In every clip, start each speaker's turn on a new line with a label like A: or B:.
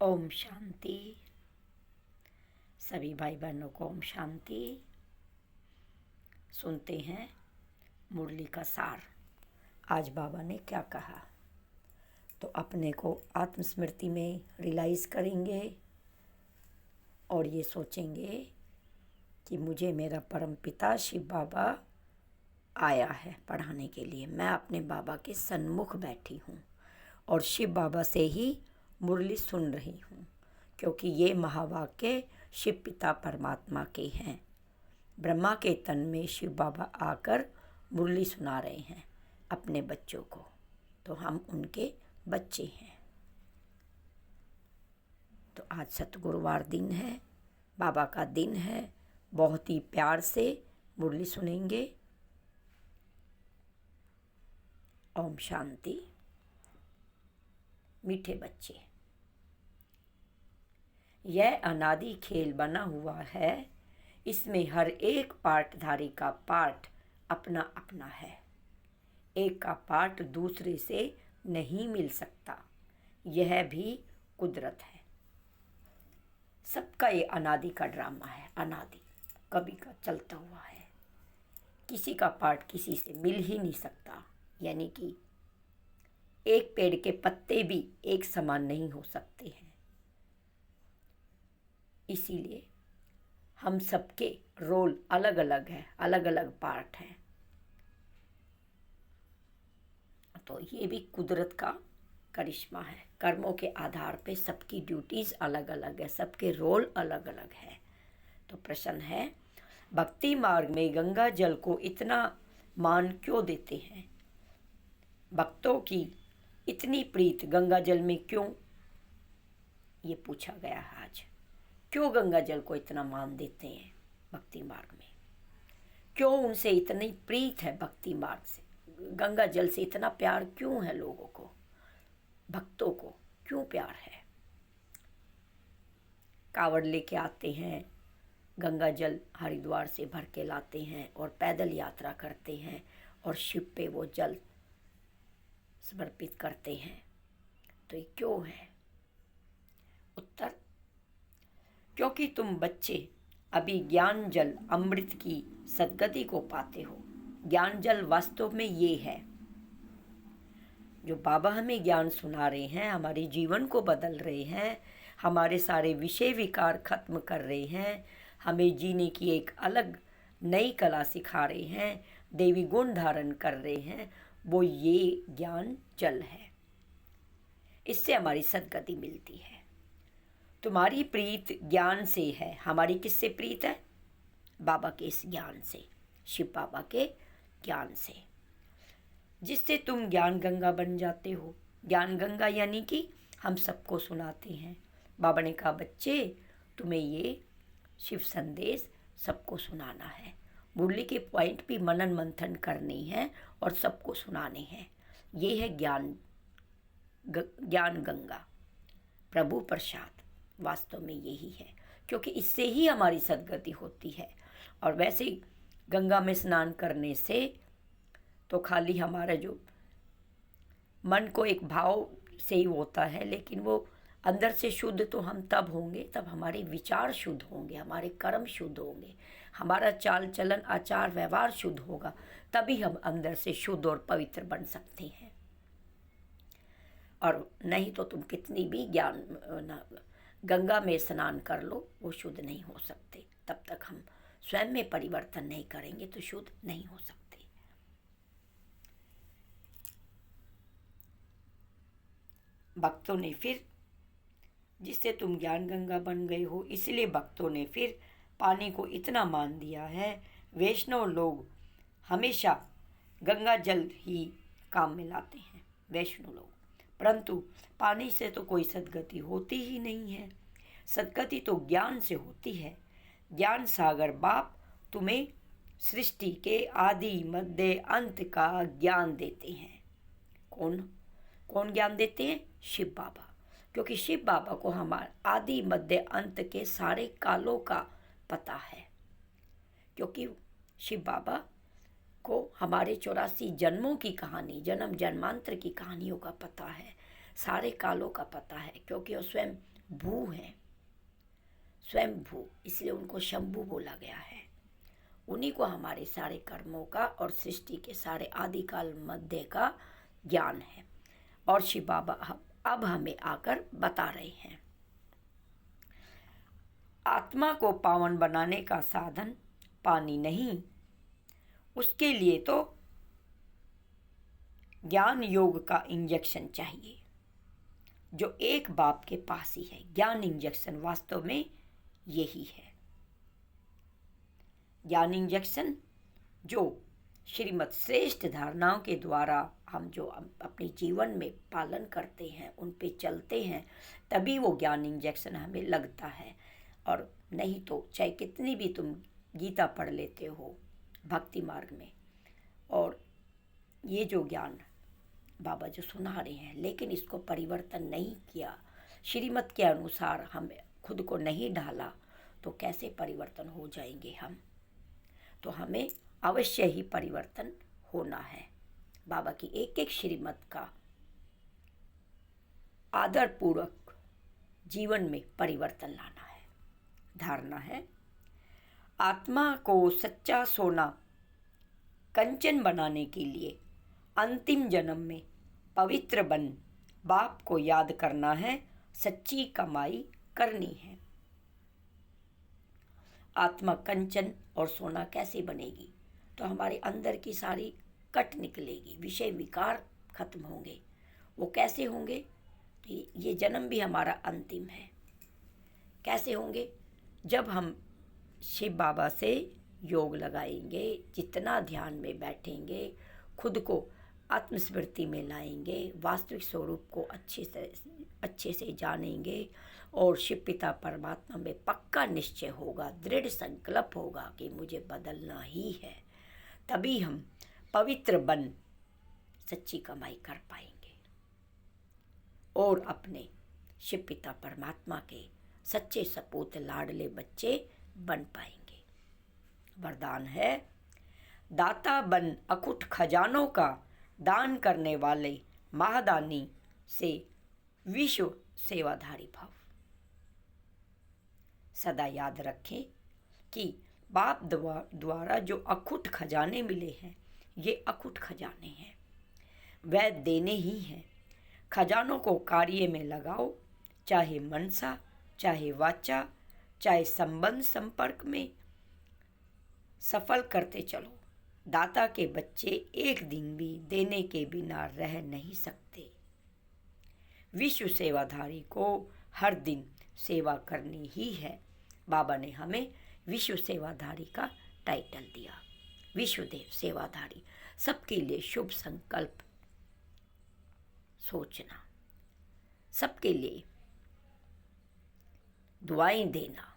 A: ओम शांति। सभी भाई बहनों को ओम शांति। सुनते हैं मुरली का सार। आज बाबा ने क्या कहा, तो अपने को आत्मस्मृति में रियलाइज़ करेंगे और ये सोचेंगे कि मुझे मेरा परम पिता शिव बाबा आया है पढ़ाने के लिए। मैं अपने बाबा के सन्मुख बैठी हूँ और शिव बाबा से ही मुरली सुन रही हूँ, क्योंकि ये महावाक्य शिव पिता परमात्मा के हैं। ब्रह्मा के तन में शिव बाबा आकर मुरली सुना रहे हैं अपने बच्चों को, तो हम उनके बच्चे हैं। तो आज सतगुरुवार दिन है, बाबा का दिन है। बहुत ही प्यार से मुरली सुनेंगे। ओम शांति। मीठे बच्चे, यह अनादि खेल बना हुआ है। इसमें हर एक पार्टधारी का पार्ट अपना अपना है। एक का पार्ट दूसरे से नहीं मिल सकता। यह भी कुदरत है। सबका ये अनादि का ड्रामा है। अनादि कभी का चलता हुआ है। किसी का पार्ट किसी से मिल ही नहीं सकता। यानी कि एक पेड़ के पत्ते भी एक समान नहीं हो सकते हैं। इसीलिए हम सबके रोल अलग अलग है, अलग अलग पार्ट हैं। तो ये भी कुदरत का करिश्मा है। कर्मों के आधार पे सबकी ड्यूटीज अलग अलग है, सबके रोल अलग अलग है। तो प्रश्न है, भक्ति मार्ग में गंगा जल को इतना मान क्यों देते हैं? भक्तों की इतनी प्रीत गंगा जल में क्यों, ये पूछा गया है आज। क्यों गंगा जल को इतना मान देते हैं भक्ति मार्ग में? क्यों उनसे इतनी प्रीत है? भक्ति मार्ग से, गंगा जल से इतना प्यार क्यों है लोगों को? भक्तों को क्यों प्यार है? कावड़ लेके आते हैं, गंगा जल हरिद्वार से भर के लाते हैं और पैदल यात्रा करते हैं और शिव पे वो जल समर्पित करते हैं। तो ये क्यों है? उत्तर, क्योंकि तुम बच्चे अभी ज्ञान जल अमृत की सद्गति को पाते हो। ज्ञान जल वास्तव में ये है जो बाबा हमें ज्ञान सुना रहे हैं, हमारे जीवन को बदल रहे हैं, हमारे सारे विषय विकार खत्म कर रहे हैं, हमें जीने की एक अलग नई कला सिखा रहे हैं, देवी गुण धारण कर रहे हैं। वो ये ज्ञान जल है। इससे हमारी सद्गति मिलती है। तुम्हारी प्रीत ज्ञान से है। हमारी किससे प्रीत है? बाबा के इस ज्ञान से, शिव बाबा के ज्ञान से, जिससे तुम ज्ञान गंगा बन जाते हो। ज्ञान गंगा यानी कि हम सबको सुनाते हैं। बाबा ने कहा, बच्चे तुम्हें ये शिव संदेश सबको सुनाना है। मुरली के पॉइंट भी मनन मंथन करने हैं और सबको सुनाने हैं। ये है ज्ञान गंगा, प्रभु प्रसाद। वास्तव में यही है, क्योंकि इससे ही हमारी सद्गति होती है। और वैसे ही गंगा में स्नान करने से तो खाली हमारा जो मन को एक भाव से ही होता है, लेकिन वो अंदर से शुद्ध तो हम तब होंगे, तब हमारे विचार शुद्ध होंगे, हमारे कर्म शुद्ध होंगे, हमारा चाल चलन आचार व्यवहार शुद्ध होगा, तभी हम अंदर से शुद्ध और पवित्र बन सकते हैं। और नहीं तो तुम कितनी भी गंगा में स्नान कर लो, वो शुद्ध नहीं हो सकते। तब तक हम स्वयं में परिवर्तन नहीं करेंगे तो शुद्ध नहीं हो सकते। भक्तों ने फिर, जिससे तुम ज्ञान गंगा बन गए हो, इसलिए भक्तों ने फिर पानी को इतना मान दिया है। वैष्णव लोग हमेशा गंगा जल ही काम में लाते हैं, वैष्णव लोग। परंतु पानी से तो कोई सद्गति होती ही नहीं है। सद्गति तो ज्ञान से होती है। ज्ञान सागर बाप तुम्हें सृष्टि के आदि मध्य अंत का ज्ञान देते हैं। कौन ज्ञान देते हैं? शिव बाबा। क्योंकि शिव बाबा को हमारे आदि मध्य अंत के सारे कालों का पता है। क्योंकि शिव बाबा को हमारे 84 जन्मों की कहानी, जन्म जन्मांतर की कहानियों का पता है, सारे कालों का पता है, क्योंकि वो स्वयं भू हैं, स्वयं भू, इसलिए उनको शंभु बोला गया है। उन्हीं को हमारे सारे कर्मों का और सृष्टि के सारे आदिकाल मध्य का ज्ञान है। और शिव बाबा अब हमें आकर बता रहे हैं, आत्मा को पावन बनाने का साधन पानी नहीं, उसके लिए तो ज्ञान योग का इंजेक्शन चाहिए, जो एक बाप के पास ही है। ज्ञान इंजेक्शन वास्तव में यही है। ज्ञान इंजेक्शन जो श्रीमद् श्रेष्ठ धारणाओं के द्वारा हम जो अपने जीवन में पालन करते हैं, उन पे चलते हैं, तभी वो ज्ञान इंजेक्शन हमें लगता है। और नहीं तो चाहे कितनी भी तुम गीता पढ़ लेते हो भक्ति मार्ग में, और ये जो ज्ञान बाबा जो सुना रहे हैं, लेकिन इसको परिवर्तन नहीं किया, श्रीमत के अनुसार हम खुद को नहीं ढाला, तो कैसे परिवर्तन हो जाएंगे हम। तो हमें अवश्य ही परिवर्तन होना है। बाबा की एक एक श्रीमत का आदरपूर्वक जीवन में परिवर्तन लाना है। धारणा है, आत्मा को सच्चा सोना कंचन बनाने के लिए अंतिम जन्म में पवित्र बन बाप को याद करना है, सच्ची कमाई करनी है। आत्मा कंचन और सोना कैसे बनेगी? तो हमारे अंदर की सारी कट निकलेगी, विषय विकार खत्म होंगे। वो कैसे होंगे? तो ये जन्म भी हमारा अंतिम है। कैसे होंगे? जब हम शिव बाबा से योग लगाएंगे, जितना ध्यान में बैठेंगे, खुद को आत्मस्मृति में लाएंगे, वास्तविक स्वरूप को अच्छे से जानेंगे, और शिव पिता परमात्मा में पक्का निश्चय होगा, दृढ़ संकल्प होगा कि मुझे बदलना ही है, तभी हम पवित्र बन सच्ची कमाई कर पाएंगे और अपने शिव पिता परमात्मा के सच्चे सपूत लाडले बच्चे बन पाएंगे। वरदान है, दाता बन अकुट खजानों का दान करने वाले महादानी से विश्व सेवाधारी भव। सदा याद रखें कि बाप द्वारा जो अकुट खजाने मिले हैं, ये अकुट खजाने हैं, वह देने ही हैं। खजानों को कार्य में लगाओ, चाहे मनसा, चाहे वाचा, चाहे संबंध संपर्क में सफल करते चलो। दाता के बच्चे एक दिन भी देने के बिना रह नहीं सकते। विश्व सेवाधारी को हर दिन सेवा करनी ही है। बाबा ने हमें विश्व सेवाधारी का टाइटल दिया। विश्वदेव सेवाधारी, सबके लिए शुभ संकल्प सोचना, सबके लिए दुआएं देना,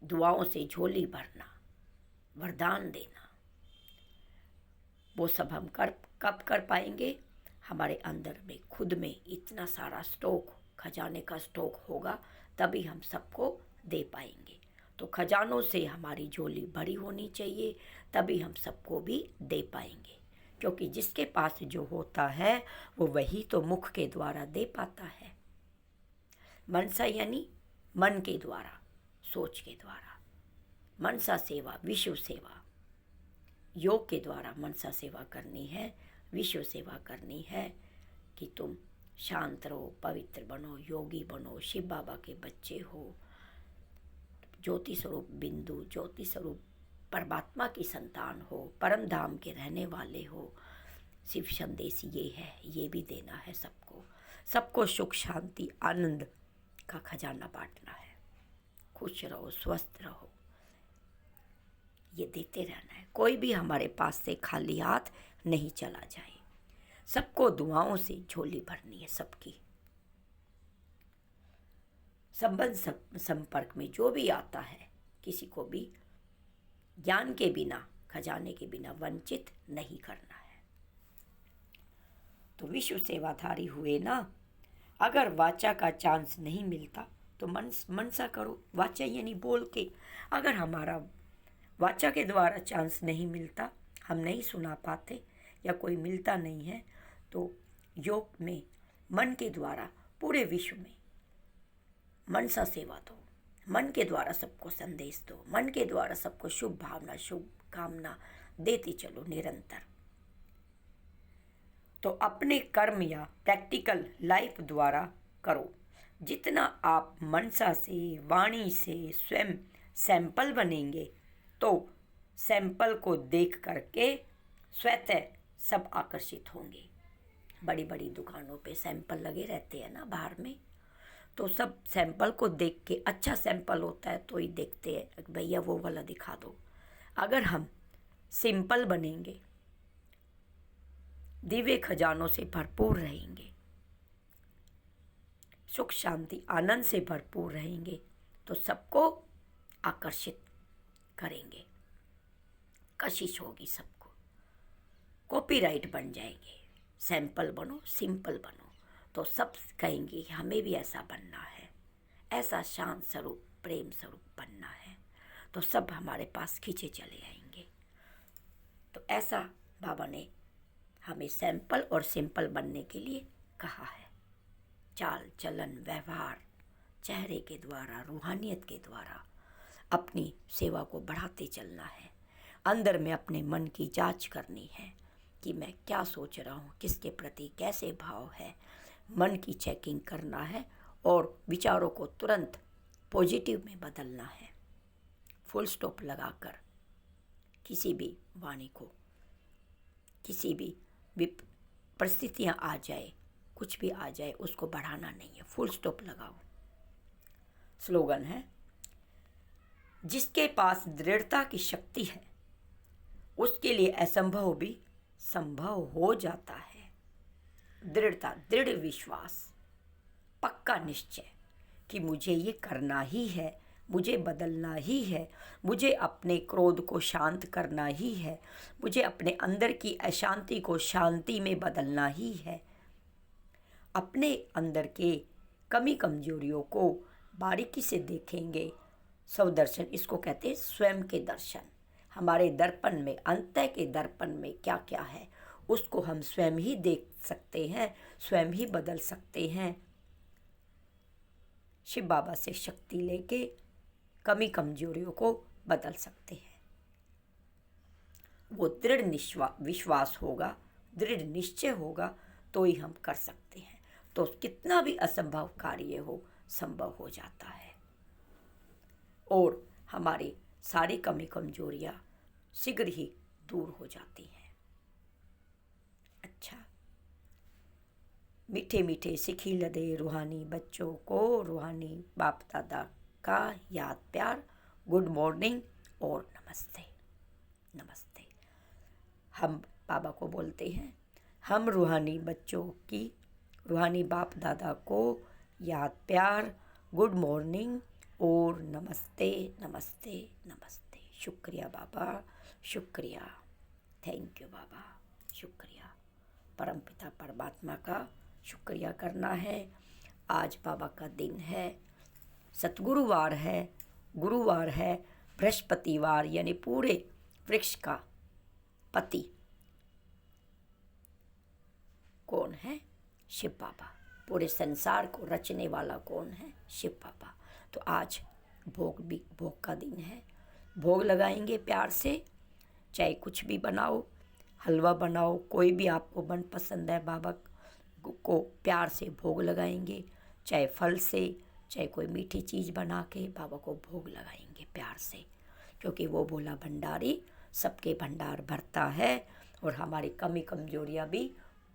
A: दुआओं से झोली भरना, वरदान देना, वो सब हम कब कर पाएंगे? हमारे अंदर में खुद में इतना सारा स्टॉक, खजाने का स्टॉक होगा, तभी हम सबको दे पाएंगे। तो खजानों से हमारी झोली भरी होनी चाहिए, तभी हम सबको भी दे पाएंगे। क्योंकि जिसके पास जो होता है वो वही तो मुख के द्वारा दे पाता है। मनसा यानी मन के द्वारा, सोच के द्वारा। मनसा सेवा, विश्व सेवा, योग के द्वारा मनसा सेवा करनी है, विश्व सेवा करनी है कि तुम शांत रहो, पवित्र बनो, योगी बनो, शिव बाबा के बच्चे हो, ज्योति स्वरूप बिंदु, ज्योति स्वरूप परमात्मा की संतान हो, परम धाम के रहने वाले हो। शिव संदेश ये है, ये भी देना है सबको। सबको सुख शांति आनंद का खजाना बांटना है। खुश रहो, स्वस्थ रहो, ये देते रहना है। कोई भी हमारे पास से खाली हाथ नहीं चला जाए। सबको दुआओं से झोली भरनी है सबकी। संबंध संपर्क में जो भी आता है, किसी को भी ज्ञान के बिना, खजाने के बिना वंचित नहीं करना है। तो विश्व सेवाधारी हुए ना। अगर वाचा का चांस नहीं मिलता तो मनसा करो। वाचा यानी बोल के। अगर हमारा वाचा के द्वारा चांस नहीं मिलता, हम नहीं सुना पाते या कोई मिलता नहीं है, तो योग में मन के द्वारा पूरे विश्व में मनसा सेवा दो, मन के द्वारा सबको संदेश दो, मन के द्वारा सबको शुभ भावना शुभ कामना देते चलो निरंतर। तो अपने कर्म या प्रैक्टिकल लाइफ द्वारा करो। जितना आप मनसा से वाणी से स्वयं सैंपल बनेंगे तो सैंपल को देख करके स्वतः सब आकर्षित होंगे। बड़ी बड़ी दुकानों पे सैंपल लगे रहते हैं ना बाहर में, तो सब सैंपल को देख के, अच्छा सैंपल होता है तो ही देखते हैं भैया वो वाला दिखा दो। अगर हम सिंपल बनेंगे, दिव्य खजानों से भरपूर रहेंगे, सुख शांति आनंद से भरपूर रहेंगे, तो सबको आकर्षित करेंगे, कशिश होगी सबको, कॉपीराइट बन जाएंगे। सैंपल बनो, सिंपल बनो, तो सब कहेंगे हमें भी ऐसा बनना है, ऐसा शांत स्वरूप प्रेम स्वरूप बनना है, तो सब हमारे पास खींचे चले आएंगे। तो ऐसा बाबा ने हमें सैंपल और सिंपल बनने के लिए कहा है। चाल चलन व्यवहार चेहरे के द्वारा, रूहानियत के द्वारा अपनी सेवा को बढ़ाते चलना है। अंदर में अपने मन की जांच करनी है कि मैं क्या सोच रहा हूँ, किसके प्रति कैसे भाव है, मन की चेकिंग करना है और विचारों को तुरंत पॉजिटिव में बदलना है। फुल स्टॉप लगाकर किसी भी वाणी को, किसी भी परिस्थितियाँ आ जाए, कुछ भी आ जाए, उसको बढ़ाना नहीं है, फुल स्टॉप लगाओ। स्लोगन है, जिसके पास दृढ़ता की शक्ति है उसके लिए असंभव भी संभव हो जाता है। दृढ़ता, दृढ़ विश्वास, पक्का निश्चय कि मुझे ये करना ही है, मुझे बदलना ही है, मुझे अपने क्रोध को शांत करना ही है, मुझे अपने अंदर की अशांति को शांति में बदलना ही है। अपने अंदर के कमी कमजोरियों को बारीकी से देखेंगे। स्वदर्शन, इसको कहते हैं स्वयं के दर्शन। हमारे दर्पण में, अंतः के दर्पण में क्या क्या है उसको हम स्वयं ही देख सकते हैं, स्वयं ही बदल सकते हैं। शिव बाबा से शक्ति लेके कमी कमजोरियों को बदल सकते हैं। वो दृढ़ विश्वास होगा, दृढ़ निश्चय होगा तो ही हम कर सकते हैं। तो कितना भी असंभव कार्य हो, संभव हो जाता है और हमारी सारी कमी कमजोरियां शीघ्र ही दूर हो जाती हैं। अच्छा, मीठे मीठे सिखी लदे रूहानी बच्चों को रूहानी बाप दादा का याद प्यार, गुड मॉर्निंग और नमस्ते। नमस्ते। हम बाबा को बोलते हैं, हम रूहानी बच्चों की, रूहानी बाप दादा को याद प्यार, गुड मॉर्निंग और नमस्ते नमस्ते नमस्ते। शुक्रिया बाबा, शुक्रिया, थैंक यू बाबा, शुक्रिया। परमपिता परमात्मा का शुक्रिया करना है। आज बाबा का दिन है, सतगुरुवार है, गुरुवार है, बृहस्पतिवार, यानी पूरे वृक्ष का पति कौन है? शिव बाबा। पूरे संसार को रचने वाला कौन है? शिव बाबा। तो आज भोग का दिन है, भोग लगाएंगे प्यार से। चाहे कुछ भी बनाओ, हलवा बनाओ, कोई भी आपको मन पसंद है, बाबा को प्यार से भोग लगाएंगे। चाहे फल से, चाहे कोई मीठी चीज़ बना के बाबा को भोग लगाएंगे प्यार से, क्योंकि वो भोला भंडारी सबके भंडार भरता है और हमारी कमी कमजोरियाँ भी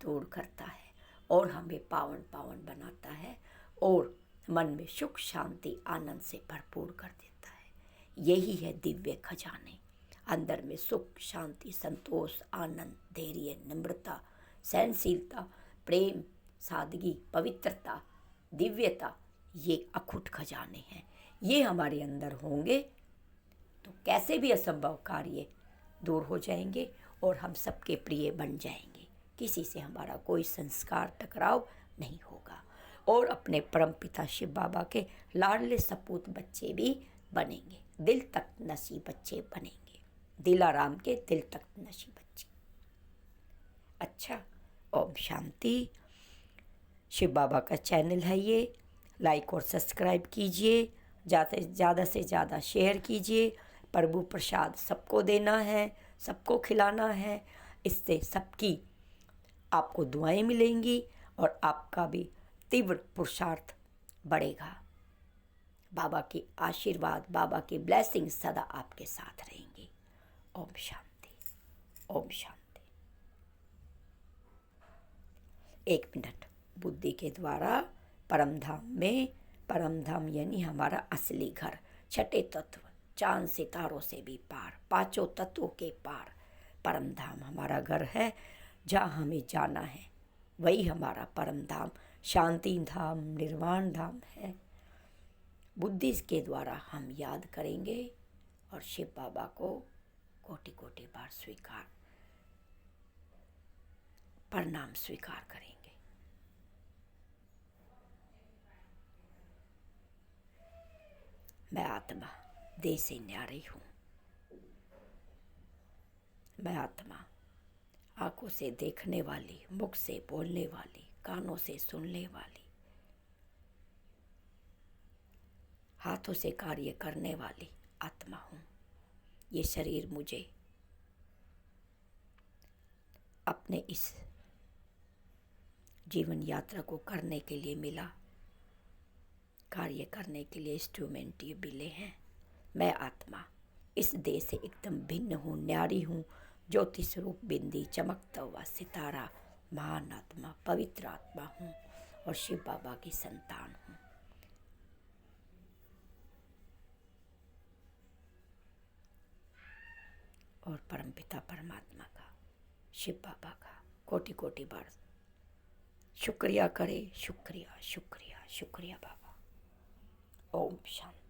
A: दूर करता है और हमें पावन पावन बनाता है और मन में सुख शांति आनंद से भरपूर कर देता है। यही है दिव्य खजाने। अंदर में सुख शांति संतोष आनंद धैर्य नम्रता सहनशीलता प्रेम सादगी पवित्रता दिव्यता, ये अखुट खजाने हैं। ये हमारे अंदर होंगे तो कैसे भी असंभव कार्य दूर हो जाएंगे और हम सबके प्रिय बन जाएंगे। किसी से हमारा कोई संस्कार टकराव नहीं होगा और अपने परमपिता शिव बाबा के लाडले सपूत बच्चे भी बनेंगे। दिल तक नसी बच्चे बनेंगे, दिलाराम के दिल तक नशी बच्चे। अच्छा, ओम शांति। शिव बाबा का चैनल है ये, लाइक और सब्सक्राइब कीजिए, ज़्यादा से ज़्यादा शेयर कीजिए। प्रभु प्रसाद सबको देना है, सबको खिलाना है। इससे सबकी आपको दुआएं मिलेंगी और आपका भी तीव्र पुरुषार्थ बढ़ेगा। बाबा की आशीर्वाद, बाबा की ब्लेसिंग सदा आपके साथ रहेंगी। ओम शांति, ओम शांति। 1 मिनट बुद्धि के द्वारा परम धाम में, परम धाम यानी हमारा असली घर, छठे तत्व, चांद सितारों से भी पार, पांचों तत्वों के पार परम धाम हमारा घर है। जहाँ हमें जाना है वही हमारा परम धाम, शांति धाम, निर्वाण धाम है। बुद्धि के द्वारा हम याद करेंगे और शिव बाबा को कोटि कोटि बार स्वीकार, प्रणाम स्वीकार करेंगे। मैं आत्मा देह से न्यारी हूँ। मैं आत्मा आंखों से देखने वाली, मुख से बोलने वाली, कानों से सुनने वाली, हाथों से कार्य करने वाली आत्मा हूँ। ये शरीर मुझे अपने इस जीवन यात्रा को करने के लिए मिला, कार्य करने के लिए इंस्ट्रूमेंट ये मिले हैं। मैं आत्मा इस देह से एकदम भिन्न हूँ, न्यारी हूँ, ज्योति स्वरूप बिंदी, चमकता हुआ सितारा, महान आत्मा, पवित्र आत्मा हूँ और शिव बाबा की संतान हूँ। और परमपिता परमात्मा का, शिव बाबा का कोटि कोटि बार शुक्रिया करे। शुक्रिया शुक्रिया शुक्रिया बाबा। ओम शांति।